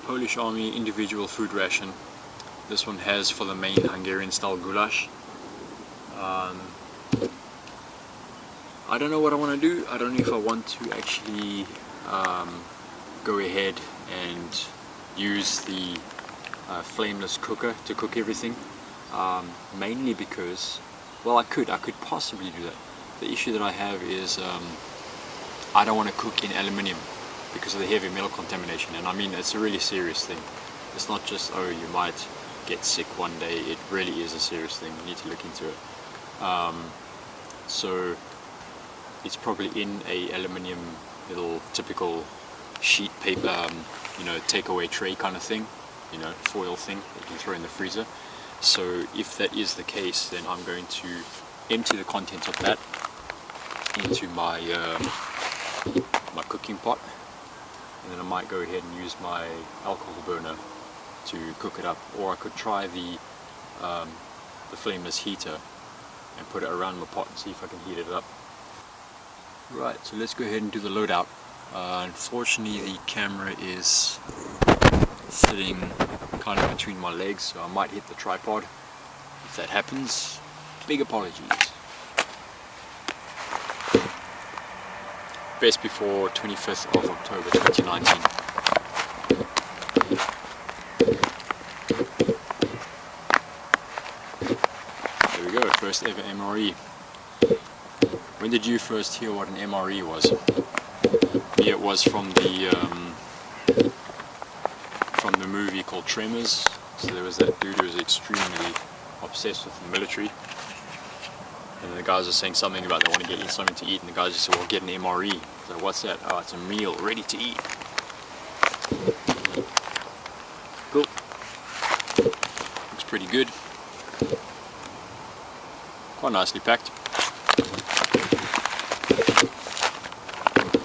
Polish Army individual food ration. This one has for the main Hungarian Style Goulash. I don't know what I want to do. I don't know if I want to actually go ahead and use the flameless cooker to cook everything. Mainly because, well, I could possibly do that. The issue that I have is I don't want to cook in aluminium because of the heavy metal contamination, and I mean it's a really serious thing. It's not just, oh, you might get sick one day. It really is a serious thing. You need to look into it. So it's probably in a aluminium little typical sheet paper, you know, takeaway tray kind of thing, you know, foil thing that you can throw in the freezer. So if that is the case, then I'm going to empty the contents of that into my my cooking pot, and then I might go ahead and use my alcohol burner to cook it up, or I could try the flameless heater and put it around my pot and see if I can heat it up. Right, so let's go ahead and do the loadout. Unfortunately, the camera is sitting kind of between my legs, so I might hit the tripod. If that happens, big apologies. Best before 25th of October 2019. There we go, first ever MRE. When did you first hear what an MRE was? Me, it was from the movie called Tremors. So there was that dude who was extremely obsessed with the military, and the guys were saying something about they want to get something to eat, and the guys just said, well, get an MRE. So what's that? Oh, it's a meal ready to eat. Cool. Looks pretty good. Quite nicely packed.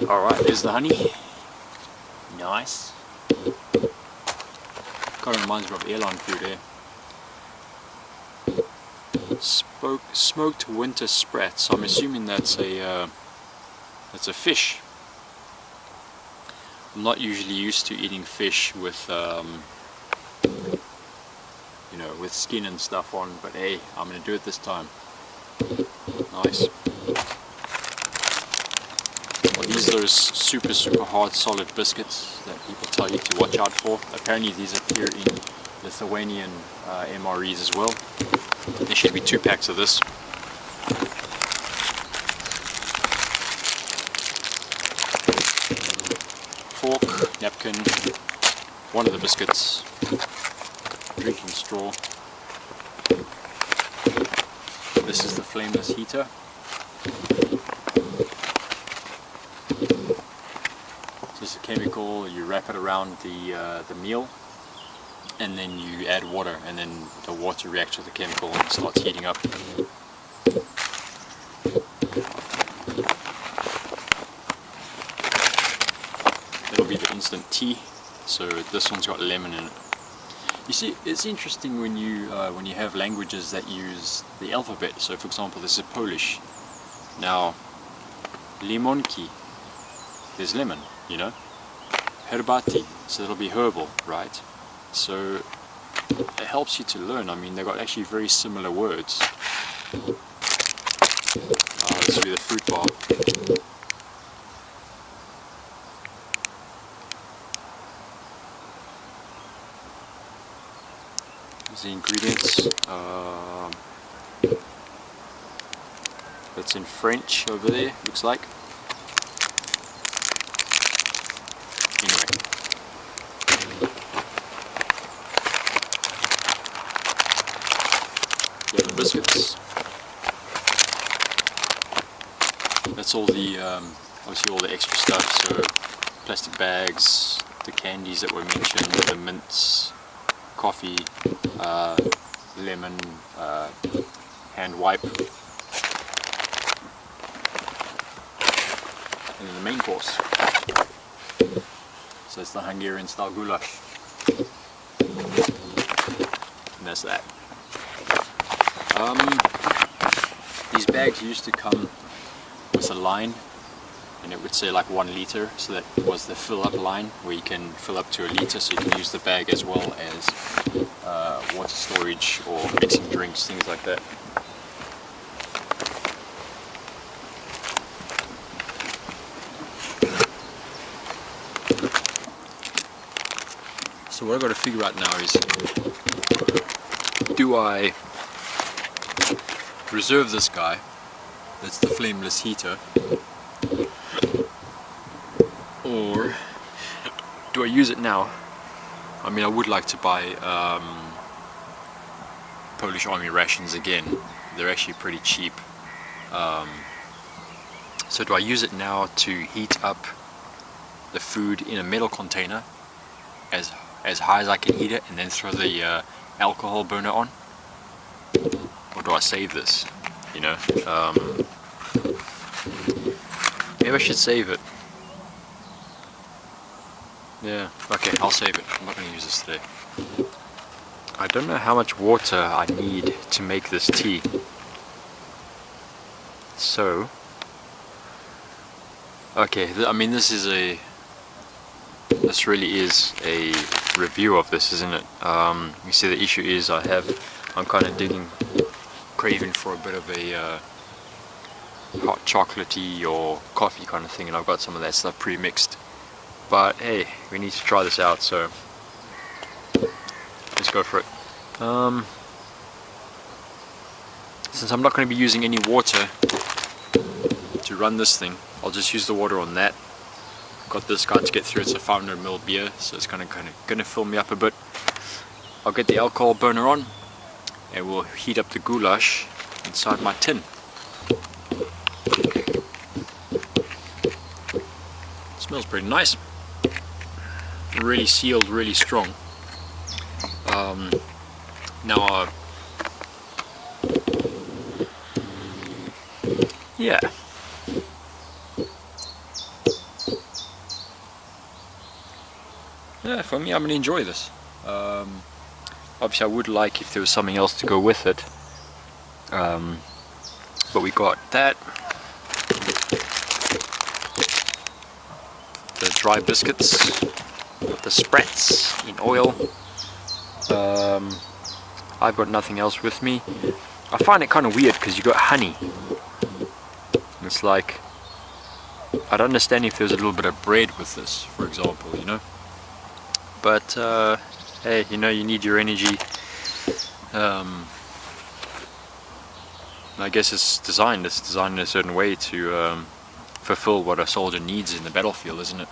Alright, there's the honey. Nice. Kind of reminds me of airline food here. Smoked winter sprats. I'm assuming that's a fish. I'm not usually used to eating fish with you know, with skin and stuff on, but hey, I'm gonna do it this time. Nice. Well, these are those super hard solid biscuits that people tell you to watch out for. Apparently these appear in Lithuanian MREs as well. There should be 2 packs of this. Fork, napkin, one of the biscuits, drinking straw. This is the flameless heater. This is a chemical. You wrap it around the meal, and then you add water, and then the water reacts with the chemical and starts heating up. It'll be the instant tea. So this one's got lemon in it. You see, it's interesting when you have languages that use the alphabet. So for example, this is Polish. Now, limonki, there's lemon, you know. Herbaty, so it'll be herbal, right? So it helps you to learn. I mean, they've got actually very similar words. This will be the fruit bar. Here's the ingredients. That's in French over there, looks like. Anyway. Yeah, the biscuits. That's all the, obviously all the extra stuff, so plastic bags, the candies that were mentioned, the mints, coffee, lemon, hand wipe, and then the main course. So it's the Hungarian Style Goulash, and that's that. These bags used to come with a line, and it would say like 1 liter, so that was the fill up line where you can fill up to a liter, so you can use the bag as well as water storage or mixing drinks, things like that. So what I've got to figure out now is, do I reserve this guy, that's the flameless heater, or do I use it now? I mean, I would like to buy Polish Army rations again. They're actually pretty cheap. So do I use it now to heat up the food in a metal container as high as I can heat it, and then throw the alcohol burner on? Or do I save this? You know, maybe I should save it. Yeah, okay, I'll save it. I'm not going to use this today. I don't know how much water I need to make this tea. So, okay, I mean, this really is a review of this, isn't it? You see, the issue is I'm kind of craving for a bit of a hot chocolatey or coffee kind of thing, and I've got some of that stuff pre-mixed. But hey, we need to try this out, so let's go for it. Since I'm not going to be using any water to run this thing, I'll just use the water on that. Got this guy to get through. It's a 500ml beer, so it's gonna fill me up a bit. I'll get the alcohol burner on, and we'll heat up the goulash inside my tin. Smells pretty nice. Really sealed, really strong. Now, yeah. Yeah, for me, I'm gonna enjoy this. Obviously, I would like if there was something else to go with it. But we got that. The dry biscuits, the Sprats in oil. I've got nothing else with me. I find it kind of weird because you got honey. It's like, I'd understand if there's a little bit of bread with this, for example, you know. But hey, you know, you need your energy. I guess it's designed in a certain way to fulfill what a soldier needs in the battlefield, isn't it?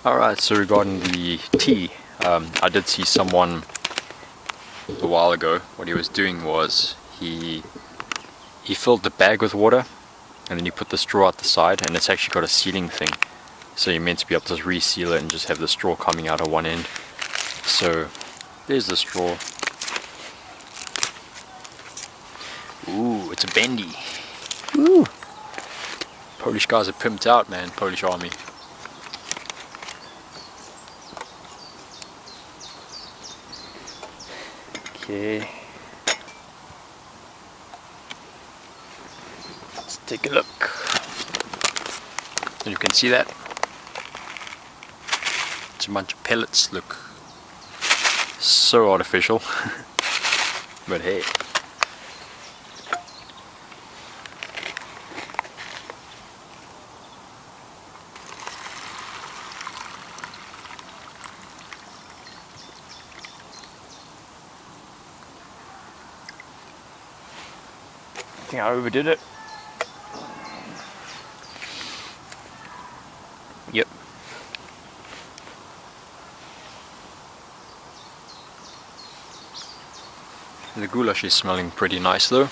Alright, so regarding the tea, I did see someone a while ago. What he was doing was he filled the bag with water, and then you put the straw out the side, and it's actually got a sealing thing. So you're meant to be able to reseal it and just have the straw coming out of one end. So there's the straw. Ooh, it's a bendy. Ooh. Polish guys are pimped out, man. Polish army. Okay. Let's take a look. And you can see that. It's a bunch of pellets, look so artificial. But hey. I think I overdid it. Yep. The goulash is smelling pretty nice though.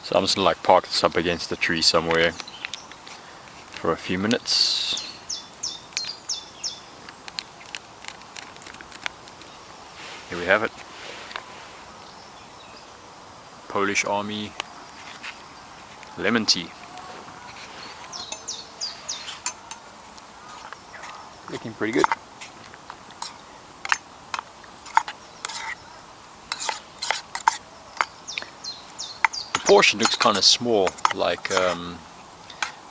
So I'm just gonna like park this up against the tree somewhere for a few minutes. Here we have it. Polish Army lemon tea. Looking pretty good. portion looks kind of small, like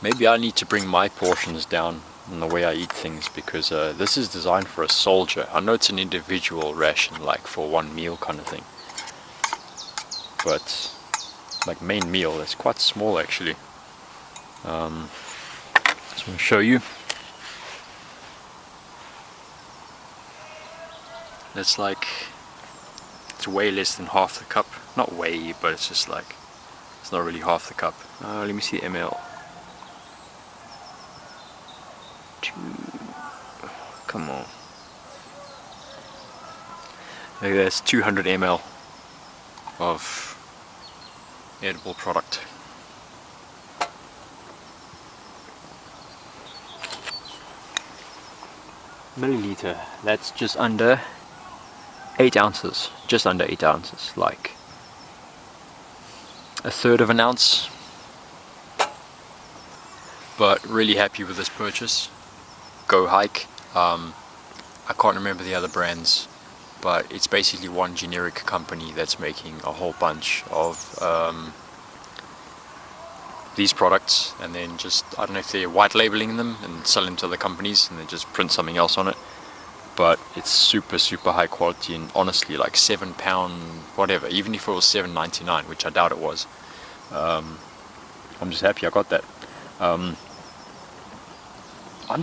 maybe I need to bring my portions down in the way I eat things, because this is designed for a soldier. I know it's an individual ration, like for one meal kind of thing, but like main meal, it's quite small actually. Just want to show you. It's like, it's way less than half the cup. Not way, but it's just like, it's not really half the cup. Let me see ml. Come on. Look, that's 200 ml of edible product. Milliliter, that's just under 8 ounces, just under 8 ounces, like a third of an ounce. But really happy with this purchase. Go Hike. I can't remember the other brands, but it's basically one generic company that's making a whole bunch of these products, and then just, I don't know if they're white labeling them and selling them to other companies and they just print something else on it. But it's super high quality, and honestly, like £7 whatever, even if it was $7.99, which I doubt it was, I'm just happy I got that. I'm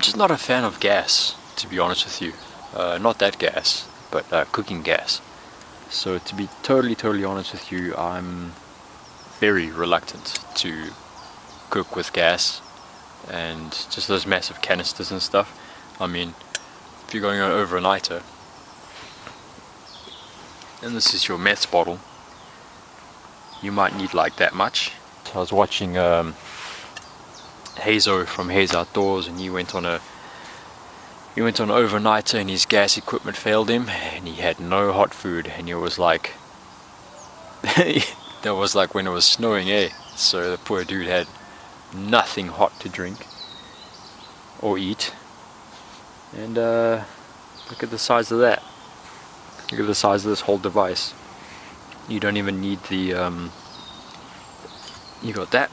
just not a fan of gas, to be honest with you. Not that gas, but cooking gas. So to be totally honest with you, I'm very reluctant to cook with gas and just those massive canisters and stuff. I mean, if you're going on an overnighter and this is your meths bottle, you might need like that much. So I was watching Hazo from Haze Outdoors, and he went on an overnighter and his gas equipment failed him and he had no hot food, and it was like that was like when it was snowing, eh? So the poor dude had nothing hot to drink or eat. And look at the size of that. Look at the size of this whole device. You don't even need the you got that,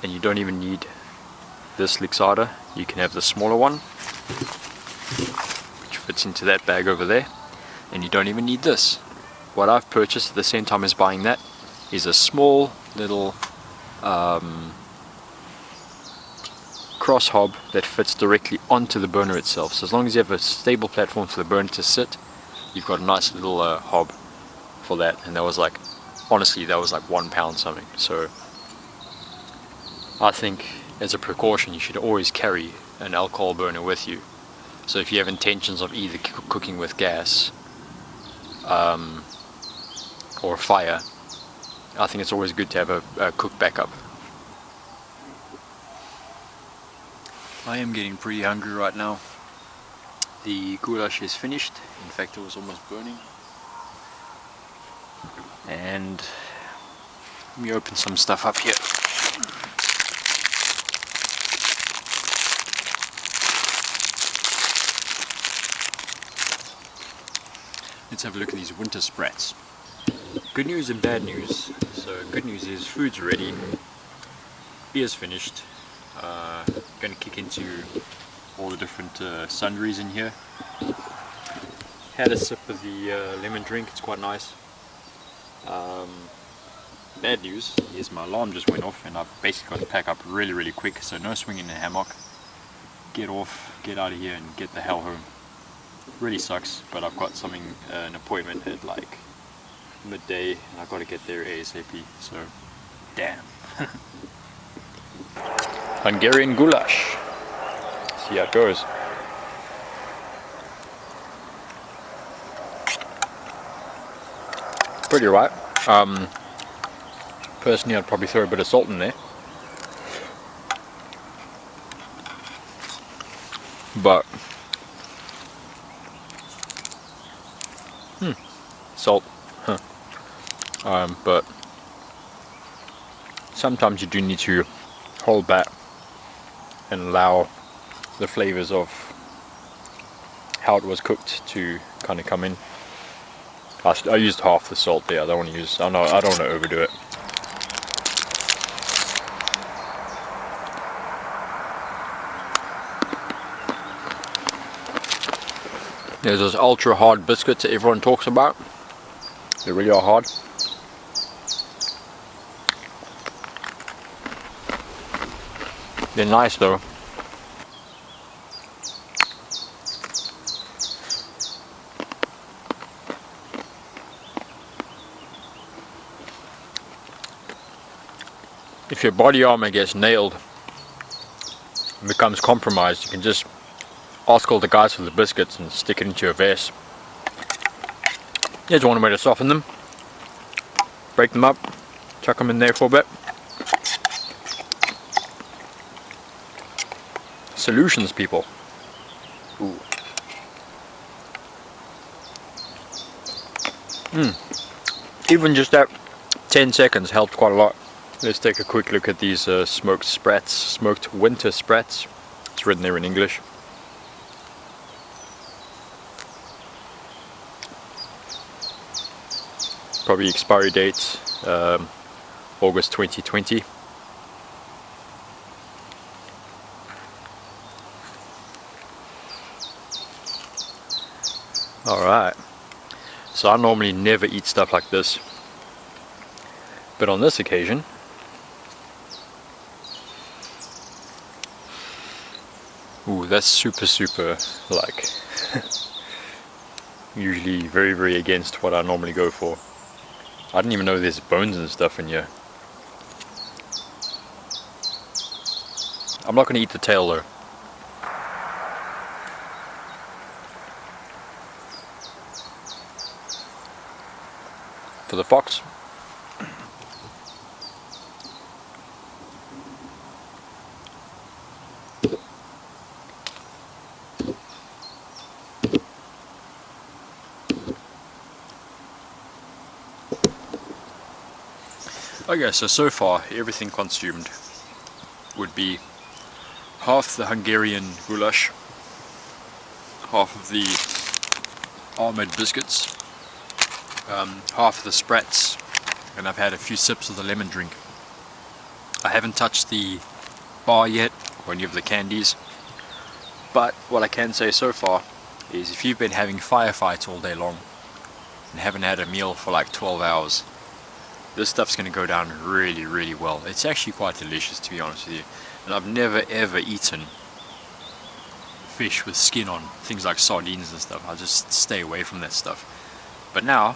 and you don't even need this Lixada. You can have the smaller one, which fits into that bag over there, and you don't even need this. What I've purchased at the same time as buying that is a small little cross hob that fits directly onto the burner itself. So as long as you have a stable platform for the burner to sit, you've got a nice little hob for that. And that was like, honestly, that was like £1 something. So I think as a precaution you should always carry an alcohol burner with you. So if you have intentions of either cooking with gas or fire, I think it's always good to have a cook backup. I am getting pretty hungry right now. The goulash is finished. In fact, it was almost burning. And let me open some stuff up here. Let's have a look at these winter sprats. Good news and bad news. So good news is food's ready, beer's finished. Going to kick into all the different sundries in here. Had a sip of the lemon drink, it's quite nice. Bad news is my alarm just went off and I've basically got to pack up really quick, so no swinging in a hammock. Get off, get out of here and get the hell home. Really sucks, but I've got something, an appointment at like midday and I've got to get there ASAP, so damn. Hungarian goulash. See how it goes. Pretty right. Personally, I'd probably throw a bit of salt in there. But salt. But sometimes you do need to hold back and allow the flavors of how it was cooked to kind of come in. I used half the salt there. I don't want to overdo it. There's those ultra hard biscuits that everyone talks about. They really are hard. They're nice though. If your body armor gets nailed and becomes compromised, you can just ask all the guys for the biscuits and stick it into your vest. Here's one way to soften them. Break them up, chuck them in there for a bit. Solutions, people. Ooh. Even just that 10 seconds helped quite a lot. Let's take a quick look at these smoked sprats, smoked winter sprats. It's written there in English. Probably expiry date August 2020. Alright, so I normally never eat stuff like this, but on this occasion ooh, that's super like usually very against what I normally go for. I didn't even know there's bones and stuff in here. I'm not going to eat the tail though. For the fox. Okay, so far everything consumed would be half the Hungarian goulash, half of the armoured biscuits, half of the sprats, and I've had a few sips of the lemon drink. I haven't touched the bar yet or any of the candies, but what I can say so far is if you've been having firefights all day long and haven't had a meal for like 12 hours, this stuff's going to go down really well. It's actually quite delicious, to be honest with you. And I've never ever eaten fish with skin on, things like sardines and stuff. I just stay away from that stuff. But now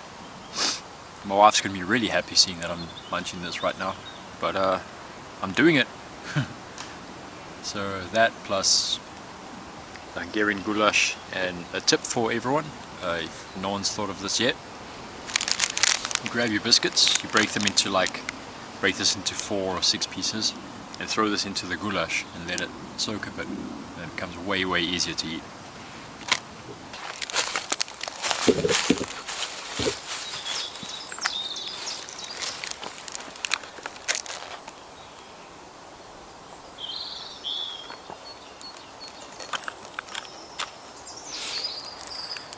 my wife's going to be really happy seeing that I'm munching this right now. But I'm doing it. So that plus the Hungarian goulash, and a tip for everyone, if no one's thought of this yet. You grab your biscuits, you break this into 4 or 6 pieces, and throw this into the goulash and let it soak a bit, and it becomes way easier to eat.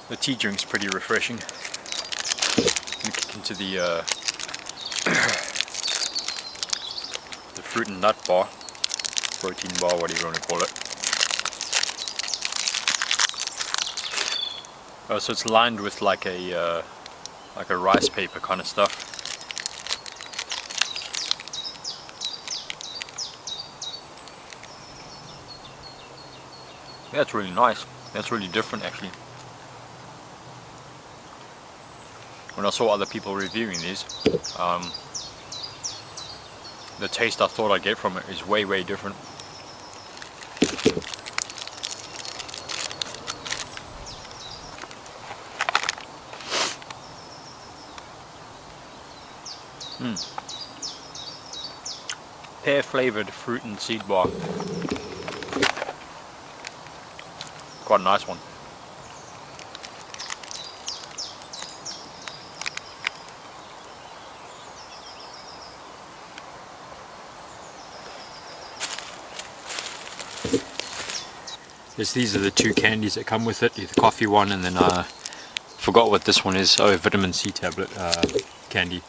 The tea drink's pretty refreshing. Kick into the fruit and nut bar, protein bar, whatever you want to call it. Oh, so it's lined with like a rice paper kind of stuff. Yeah, it's really nice. That's really different actually. When I saw other people reviewing these, the taste I thought I'd get from it is way different. Pear flavored fruit and seed bar. Quite a nice one. These are the 2 candies that come with it, the coffee one, and then I forgot what this one is. Oh, vitamin C tablet candy.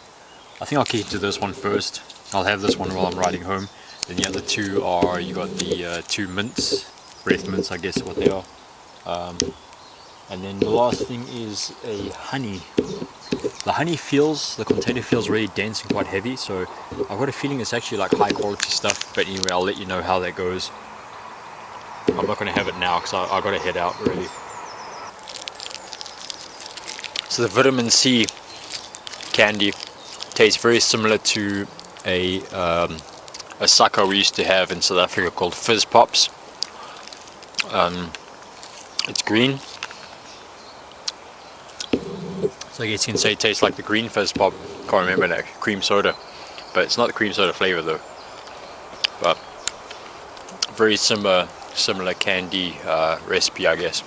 I think I'll keep to this one first. I'll have this one while I'm riding home. Then the other 2 are, you got the 2 mints, breath mints I guess what they are. And then the last thing is a honey. The container feels really dense and quite heavy, so I've got a feeling it's actually like high quality stuff, but anyway, I'll let you know how that goes. I'm not going to have it now because I've got to head out really. So the vitamin C candy tastes very similar to a sucker we used to have in South Africa called Fizz Pops. It's green. So I guess you can say it tastes like the green Fizz Pop. Can't remember that, cream soda. But it's not the cream soda flavour though. But very similar candy recipe, I guess.